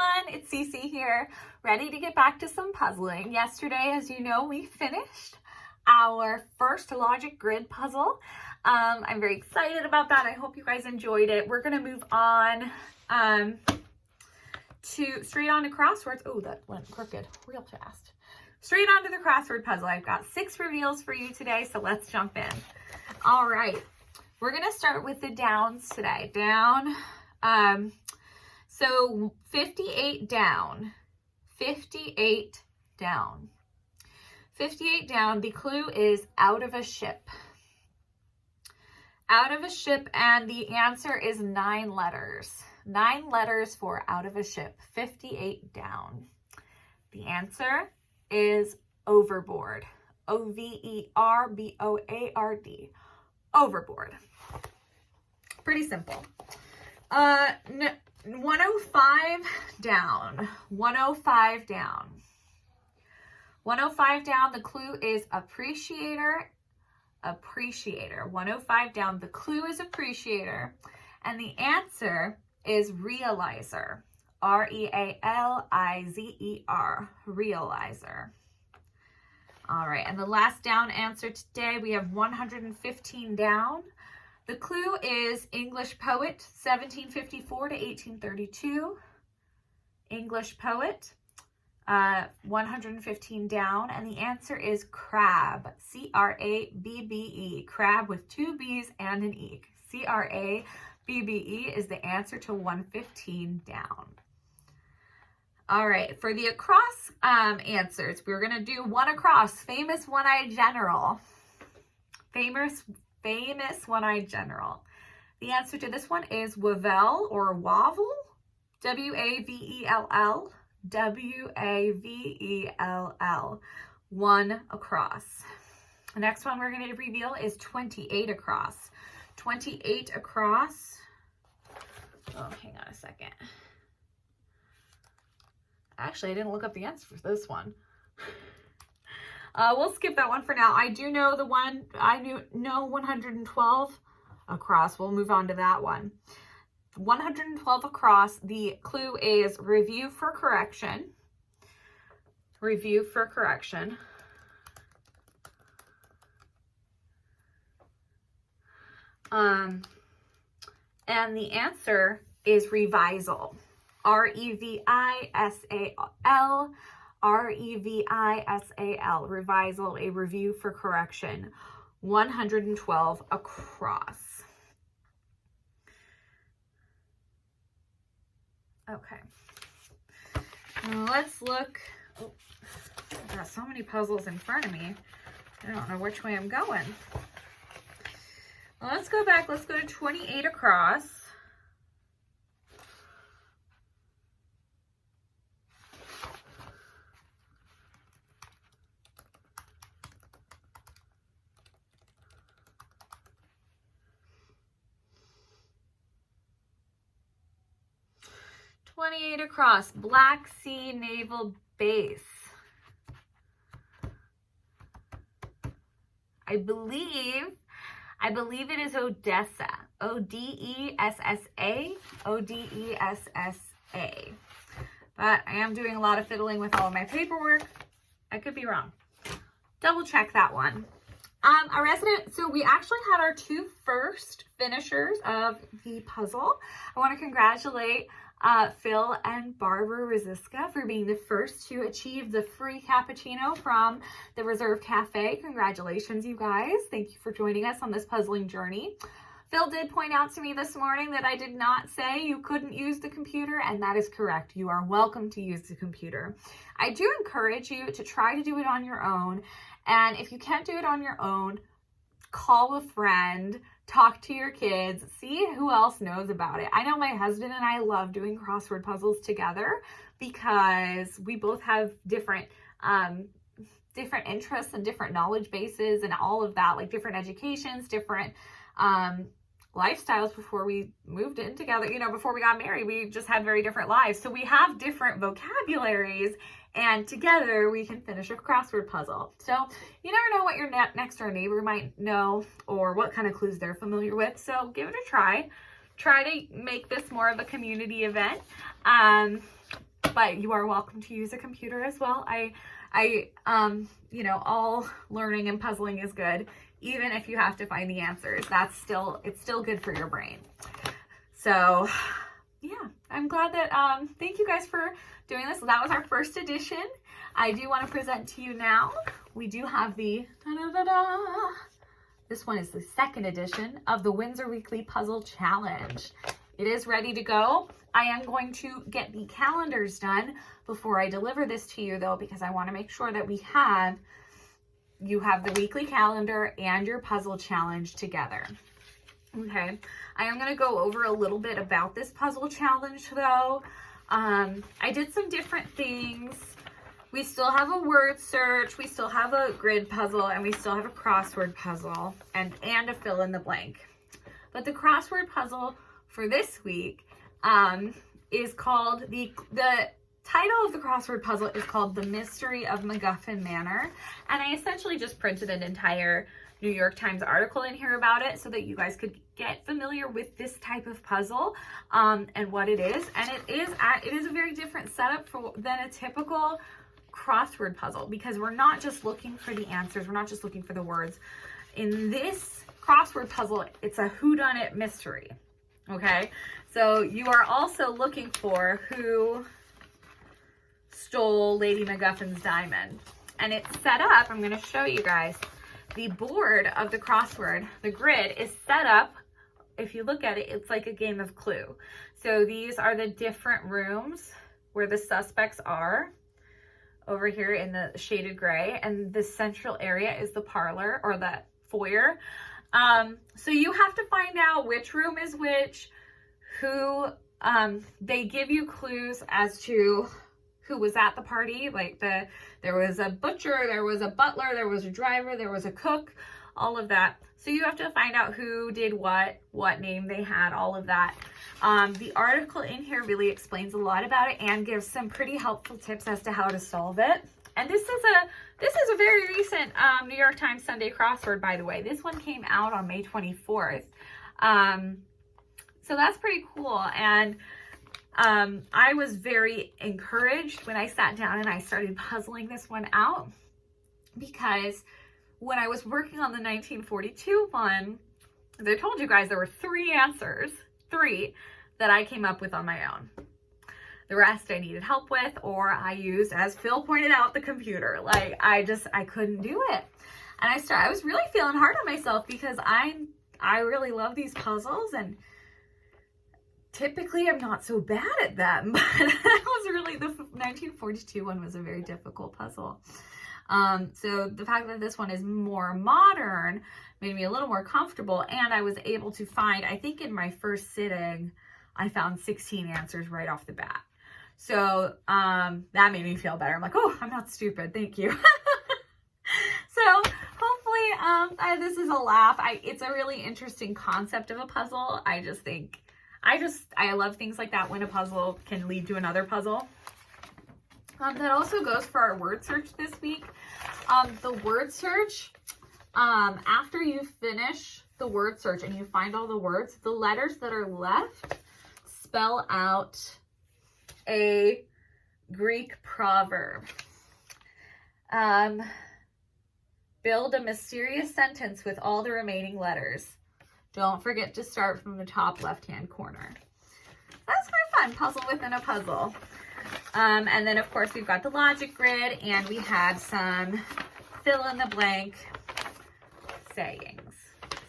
everyone, it's Cece here, ready to get back to some puzzling. Yesterday, as you know, we finished our first logic grid puzzle. I'm very excited about that. I hope you guys enjoyed it. We're going to move on to straight on to crosswords. Oh, that went crooked real fast. Straight on to the crossword puzzle. I've got 6 reveals for you today, so let's jump in. All right, we're going to start with the downs today. Down. So 58 down, 58 down, 58 down. The clue is out of a ship. Out of a ship, and the answer is 9 letters. 9 letters for out of a ship, 58 down. The answer is overboard. O-V-E-R-B-O-A-R-D. Overboard. Pretty simple. 105 down, 105 down. 105 down, the clue is appreciator, appreciator. 105 down, the clue is appreciator, and the answer is realizer. R-E-A-L-I-Z-E-R, realizer. All right, and the last down answer today, we have 115 down. The clue is English poet, 1754 to 1832. English poet, 115 down, and the answer is crab, C-R-A-B-B-E, crab with 2 B's and an E. C-R-A-B-B-E is the answer to 115 down. All right, for the across answers, we're going to do one across, famous one-eyed general. Famous one-eyed general. The answer to this one is Wavell or Wavell, W-A-V-E-L-L, W-A-V-E-L-L, one across. The next one we're going to reveal is 28 across. 28 across. Oh, hang on a second. Actually, I didn't look up the answer for this one. We'll skip that one for now. I do know the one, know 112 across. We'll move on to that one. 112 across, the clue is review for correction. Review for correction. And the answer is revisal. R-E-V-I-S-A-L. R-E-V-I-S-A-L, revisal, a review for correction. 112 across. Okay. Now let's look. Oh, I've got so many puzzles in front of me. I don't know which way I'm going. Well, let's go back. Let's go to 28 across. Across, Black Sea Naval Base. I believe it is Odessa. O-D-E-S-S-A. O-D-E-S-S-A. But I am doing a lot of fiddling with all of my paperwork. I could be wrong. Double check that one. So we actually had our 2 first finishers of the puzzle. I want to congratulate Phil and Barbara Rosiska for being the first to achieve the free cappuccino from the Reserve Cafe. Congratulations, you guys. Thank you for joining us on this puzzling journey. Phil did point out to me this morning that I did not say you couldn't use the computer, and that is correct. You are welcome to use the computer. I do encourage you to try to do it on your own, and if you can't do it on your own, call a friend, talk to your kids, see who else knows about it. I know my husband and I love doing crossword puzzles together because we both have different interests and different knowledge bases and all of that, like different educations, different lifestyles before we moved in together. You know, before we got married, we just had very different lives. So we have different vocabularies, and together we can finish a crossword puzzle. So you never know what your next door neighbor might know or what kind of clues they're familiar with. So give it a try. Try to make this more of a community event. but you are welcome to use a computer as well. You know, all learning and puzzling is good, even if you have to find the answers. It's still good for your brain. So yeah, I'm glad that, thank you guys for doing this. That was our first edition. I do want to present to you now. We do have the, this one is the second edition of the Windsor Weekly Puzzle Challenge. It is ready to go. I am going to get the calendars done before I deliver this to you though, because I want to make sure that you have the weekly calendar and your puzzle challenge together. Okay, I am going to go over a little bit about this puzzle challenge though. I did some different things. We still have a word search, we still have a grid puzzle, and we still have a crossword puzzle and a fill in the blank. But the crossword puzzle for this week is called, the title of the crossword puzzle is called The Mystery of MacGuffin Manor. And I essentially just printed an entire New York Times article in here about it so that you guys could get familiar with this type of puzzle and what it is. And it is a very different setup than a typical crossword puzzle, because we're not just looking for the answers, we're not just looking for the words. In this crossword puzzle, it's a whodunit mystery. Okay, so you are also looking for who stole Lady MacGuffin's diamond. And it's set up, I'm going to show you guys. The board of the crossword, the grid, is set up, if you look at it, it's like a game of Clue. So these are the different rooms where the suspects are, over here in the shaded gray, and the central area is the parlor, or the foyer. So you have to find out which room is which, who, they give you clues as to who was at the party. Like there was a butcher, there was a butler, there was a driver, there was a cook, all of that. So you have to find out who did what name they had, all of that. The article in here really explains a lot about it and gives some pretty helpful tips as to how to solve it. And this is a very recent New York Times Sunday crossword, by the way. This one came out on May 24th. So that's pretty cool. And I was very encouraged when I sat down and I started puzzling this one out, because when I was working on the 1942 one, as I told you guys, there were 3 answers, 3 that I came up with on my own. The rest I needed help with, or I used, as Phil pointed out, the computer. Like I couldn't do it. And I was really feeling hard on myself, because I really love these puzzles, and typically I'm not so bad at them, but that was really, the 1942 one was a very difficult puzzle. So the fact that this one is more modern made me a little more comfortable, and I was able to find, I think in my first sitting, I found 16 answers right off the bat. So that made me feel better. I'm like, oh, I'm not stupid. Thank you. So hopefully this is a laugh. It's a really interesting concept of a puzzle. I love things like that, when a puzzle can lead to another puzzle. That also goes for our word search this week. The word search, after you finish the word search and you find all the words, the letters that are left spell out a Greek proverb. Build a mysterious sentence with all the remaining letters. Don't forget to start from the top left-hand corner. That's my fun puzzle within a puzzle. And then, of course, we've got the logic grid, and we have some fill-in-the-blank sayings.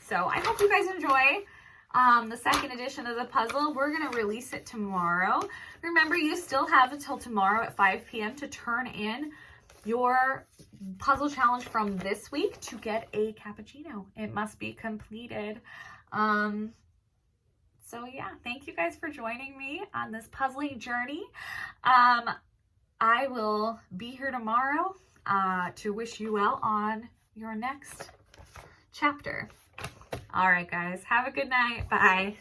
So I hope you guys enjoy the second edition of the puzzle. We're going to release it tomorrow. Remember, you still have until tomorrow at 5 p.m. to turn in your puzzle challenge from this week to get a cappuccino. It must be completed. So yeah, thank you guys for joining me on this puzzling journey. I will be here tomorrow to wish you well on your next chapter. All right, guys, have a good night. Bye.